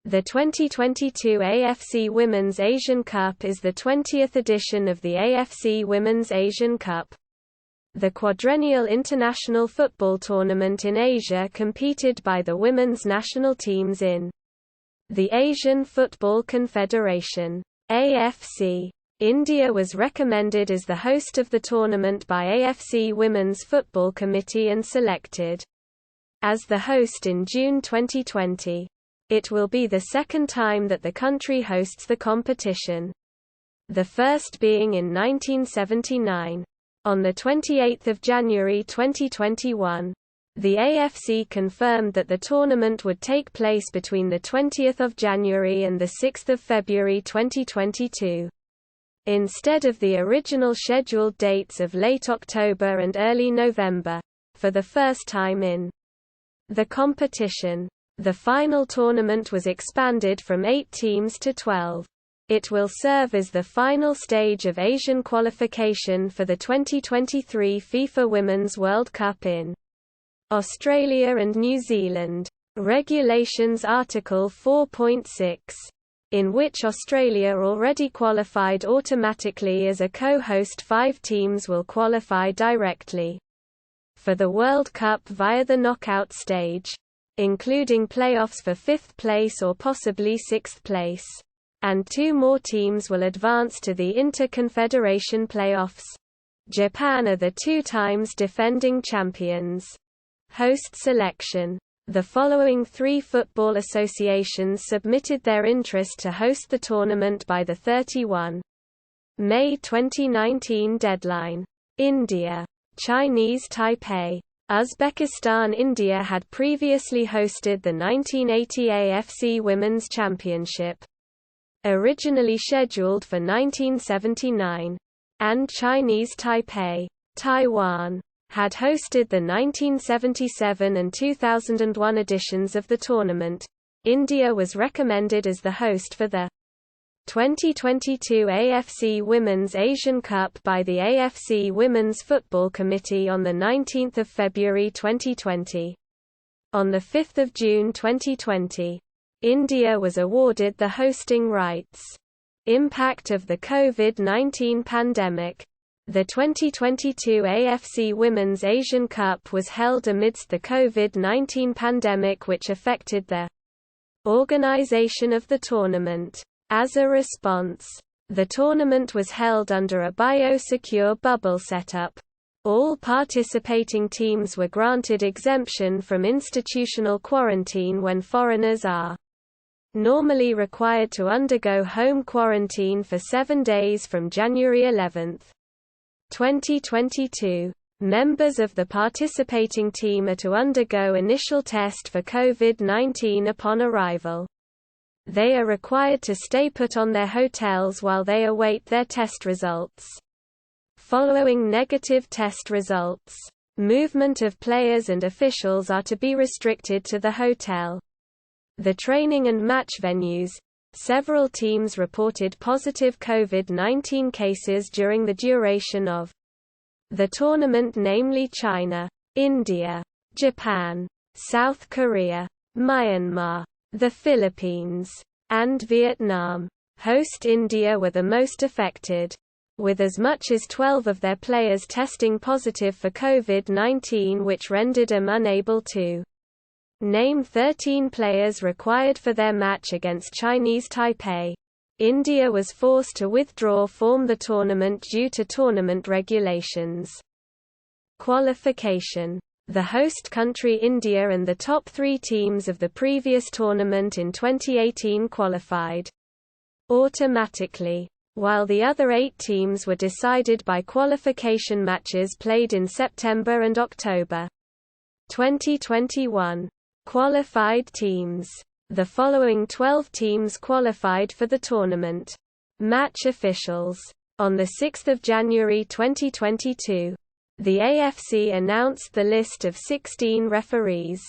The 2022 AFC Women's Asian Cup is the 20th edition of the AFC Women's Asian Cup. The quadrennial international football tournament in Asia competed by the women's national teams in the Asian Football Confederation (AFC). India was recommended as the host of the tournament by AFC Women's Football Committee and selected as the host in June 2020. It will be the second time that the country hosts the competition, the first being in 1979. On 28 January 2021, the AFC confirmed that the tournament would take place between 20 January and 6 February 2022. Instead of the original scheduled dates of late October and early November, for the first time in the competition. The final tournament was expanded from 8 teams to 12. It will serve as the final stage of Asian qualification for the 2023 FIFA Women's World Cup in Australia and New Zealand. Regulations Article 4.6, in which Australia already qualified automatically as a co-host. 5 teams will qualify directly for the World Cup via the knockout stage, including playoffs for 5th place or possibly 6th place. And 2 more teams will advance to the Inter-Confederation playoffs. Japan are the 2 times defending champions. Host selection. The following 3 football associations submitted their interest to host the tournament by the 31 May 2019 deadline. India, Chinese Taipei, Uzbekistan. India had previously hosted the 1980 AFC Women's Championship, originally scheduled for 1979, and Chinese Taipei, Taiwan, had hosted the 1977 and 2001 editions of the tournament. India was recommended as the host for the 2022 AFC Women's Asian Cup by the AFC Women's Football Committee on 19 February 2020. On 5 June 2020, India was awarded the hosting rights. Impact of the COVID-19 pandemic. The 2022 AFC Women's Asian Cup was held amidst the COVID-19 pandemic, which affected the organization of the tournament. As a response, the tournament was held under a biosecure bubble setup. All participating teams were granted exemption from institutional quarantine when foreigners are normally required to undergo home quarantine for 7 days from January 11, 2022. Members of the participating team are to undergo initial test for COVID-19 upon arrival. They are required to stay put on their hotels while they await their test results. Following negative test results, movement of players and officials are to be restricted to the hotel. The training and match venues. Several teams reported positive COVID-19 cases during the duration of the tournament, namely China, India, Japan, South Korea, Myanmar, the Philippines, and Vietnam. Host India were the most affected, with as much as 12 of their players testing positive for COVID-19, which rendered them unable to name 13 players required for their match against Chinese Taipei. India was forced to withdraw from the tournament due to tournament regulations. Qualification. The host country India and the top 3 teams of the previous tournament in 2018 qualified automatically, while the other 8 teams were decided by qualification matches played in September and October 2021. Qualified teams. The following 12 teams qualified for the tournament. Match officials. On 6 January 2022, the AFC announced the list of 16 referees,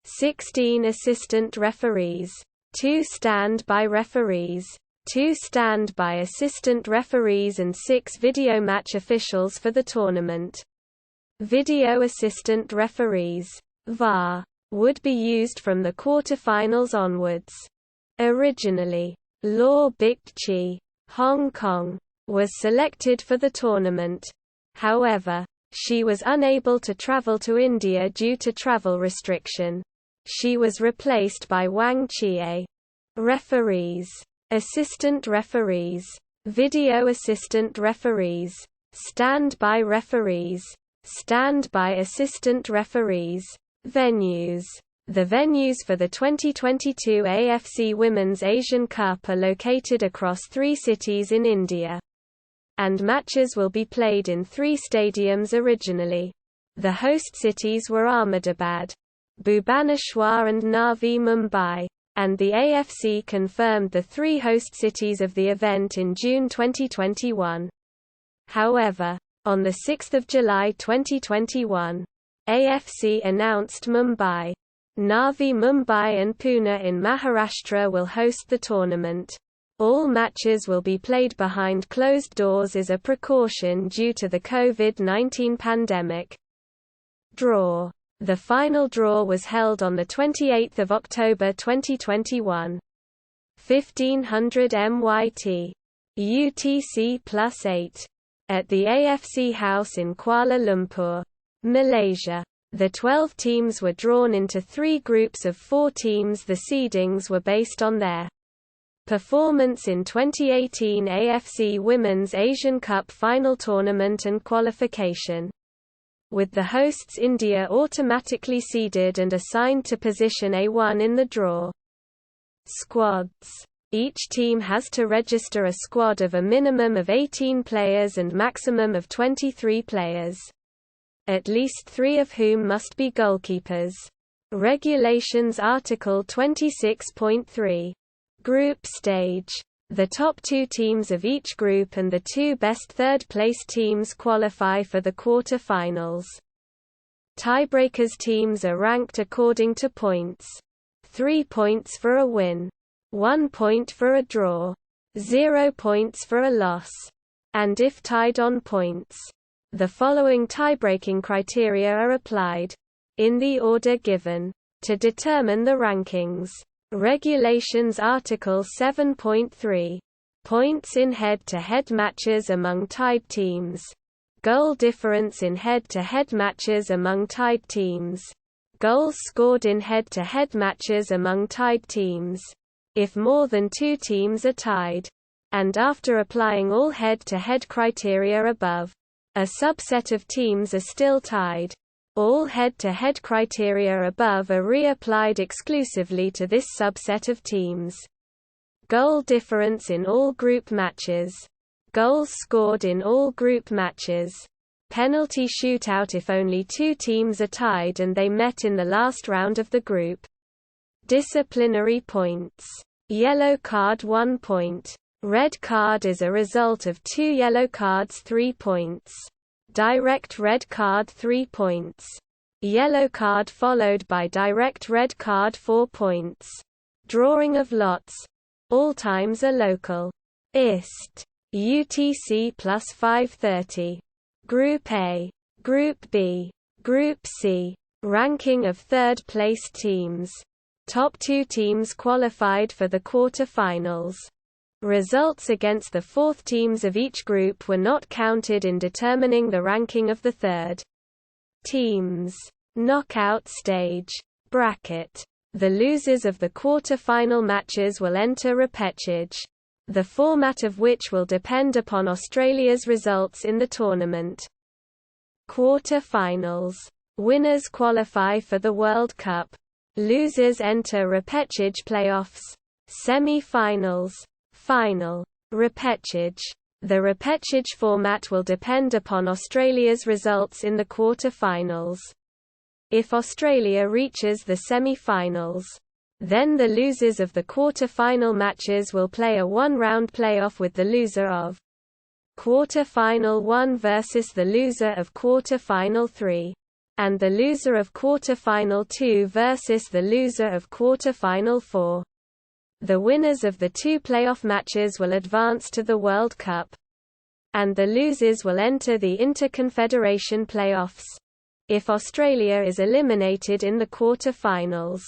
16 assistant referees, 2 stand-by referees, 2 stand-by assistant referees and 6 video match officials for the tournament. Video assistant referees (VAR) would be used from the quarter-finals onwards. Originally, Law Bik-chi, Hong Kong, was selected for the tournament. However, she was unable to travel to India due to travel restriction. She was replaced by Wang Chie. Referees. Assistant referees. Video assistant referees. Stand-by referees. Stand-by assistant referees. Venues. The venues for the 2022 AFC Women's Asian Cup are located across 3 cities in India. And matches will be played in 3 stadiums originally. The host cities were Ahmedabad, Bhubaneswar and Navi Mumbai, and the AFC confirmed the 3 host cities of the event in June 2021. However, on 6 July 2021, AFC announced Mumbai, Navi Mumbai and Pune in Maharashtra will host the tournament. All matches will be played behind closed doors as a precaution due to the COVID-19 pandemic. Draw. The final draw was held on 28 October 2021. 1500 MYT. UTC+8. At the AFC House in Kuala Lumpur, Malaysia. The 12 teams were drawn into 3 groups of 4 teams. The seedings were based on their performance in 2018 AFC Women's Asian Cup final tournament and qualification. With the hosts India automatically seeded and assigned to position A1 in the draw. Squads. Each team has to register a squad of a minimum of 18 players and maximum of 23 players. At least 3 of whom must be goalkeepers. Regulations Article 26.3. Group stage. The top 2 teams of each group and the 2 best third-place teams qualify for the quarter-finals. Tiebreakers teams are ranked according to points. 3 points for a win. 1 point for a draw. 0 points for a loss. And if tied on points. The following tiebreaking criteria are applied, in the order given, to determine the rankings. Regulations Article 7.3. Points in head-to-head matches among tied teams. Goal difference in head-to-head matches among tied teams. Goals scored in head-to-head matches among tied teams. If more than 2 teams are tied. And after applying all head-to-head criteria above, a subset of teams are still tied. All head-to-head criteria above are reapplied exclusively to this subset of teams. Goal difference in all group matches. Goals scored in all group matches. Penalty shootout if only 2 teams are tied and they met in the last round of the group. Disciplinary points. Yellow card 1 point. Red card is a result of 2 yellow cards 3 points. Direct red card 3 points. Yellow card followed by direct red card 4 points. Drawing of lots. All times are local. IST. UTC plus 530. Group A. Group B. Group C. Ranking of third-placed teams. Top 2 teams qualified for the quarter-finals. Results against the 4th teams of each group were not counted in determining the ranking of the third teams. Knockout stage. Bracket. The losers of the quarter-final matches will enter repechage, the format of which will depend upon Australia's results in the tournament. Quarter-finals. Winners qualify for the World Cup. Losers enter repechage playoffs. Semi-finals. Final. Repechage. The repechage format will depend upon Australia's results in the quarter-finals. If Australia reaches the semi-finals, then the losers of the quarter-final matches will play a 1-round playoff with the loser of quarter-final 1 versus the loser of quarter-final 3, and the loser of quarter-final 2 versus the loser of quarter-final 4. The winners of the 2 playoff matches will advance to the World Cup, and the losers will enter the Interconfederation playoffs. If Australia is eliminated in the quarter-finals,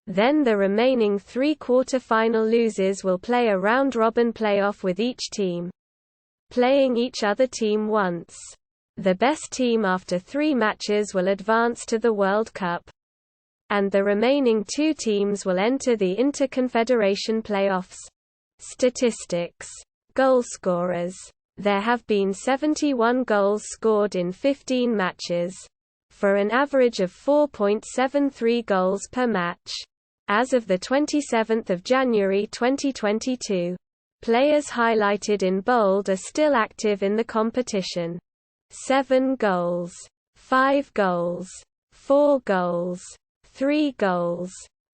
Then the remaining 3 quarter-final losers will play a round-robin playoff with each team playing each other team once. The best team after 3 matches will advance to the World Cup, and the remaining 2 teams will enter the Interconfederation playoffs. Statistics. Goalscorers. There have been 71 goals scored in 15 matches, for an average of 4.73 goals per match. As of 27 January 2022, players highlighted in bold are still active in the competition. 7 goals, 5 goals, 4 goals, 3 goals,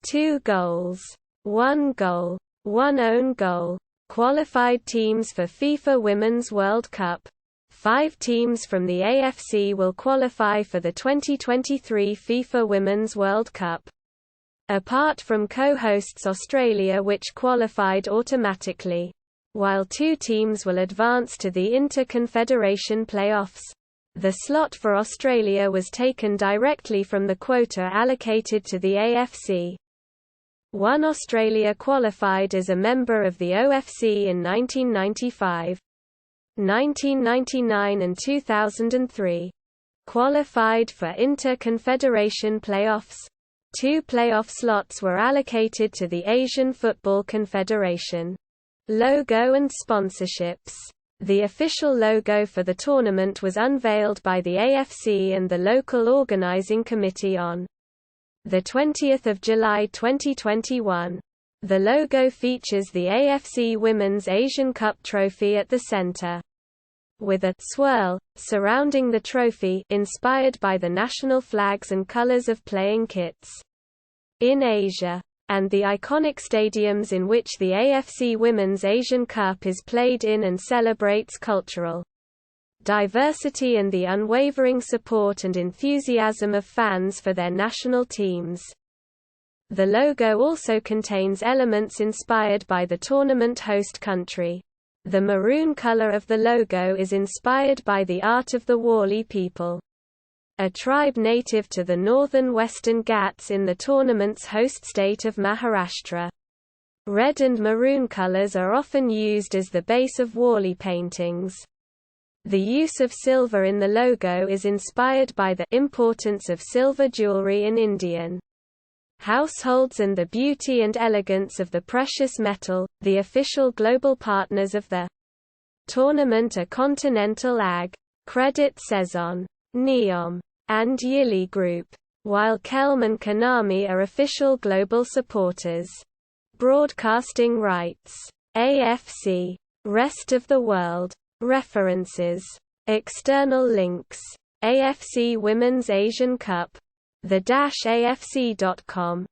2 goals, 1 goal, 1 own goal. Qualified teams for FIFA Women's World Cup. 5 teams from the AFC will qualify for the 2023 FIFA Women's World Cup. Apart from co-hosts Australia, which qualified automatically, while 2 teams will advance to the Interconfederation playoffs. The slot for Australia was taken directly from the quota allocated to the AFC. Australia qualified as a member of the OFC in 1995, 1999 and 2003. Qualified for Inter-Confederation playoffs. 2 playoff slots were allocated to the Asian Football Confederation. Logo and sponsorships. The official logo for the tournament was unveiled by the AFC and the local organizing committee on 20 July 2021. The logo features the AFC Women's Asian Cup trophy at the center, with a swirl surrounding the trophy inspired by the national flags and colors of playing kits in Asia, and the iconic stadiums in which the AFC Women's Asian Cup is played in, and celebrates cultural diversity and the unwavering support and enthusiasm of fans for their national teams. The logo also contains elements inspired by the tournament host country. The maroon color of the logo is inspired by the art of the Wali people, a tribe native to the northern Western Ghats in the tournament's host state of Maharashtra. Red and maroon colors are often used as the base of Wali paintings. The use of silver in the logo is inspired by the importance of silver jewelry in Indian households and the beauty and elegance of the precious metal. The official global partners of the tournament are Continental AG, Credit Saison, Neom, and Yili Group, while Kelm and Konami are official global supporters. Broadcasting rights. AFC. Rest of the world. References. External links. AFC Women's Asian Cup. The-AFC.com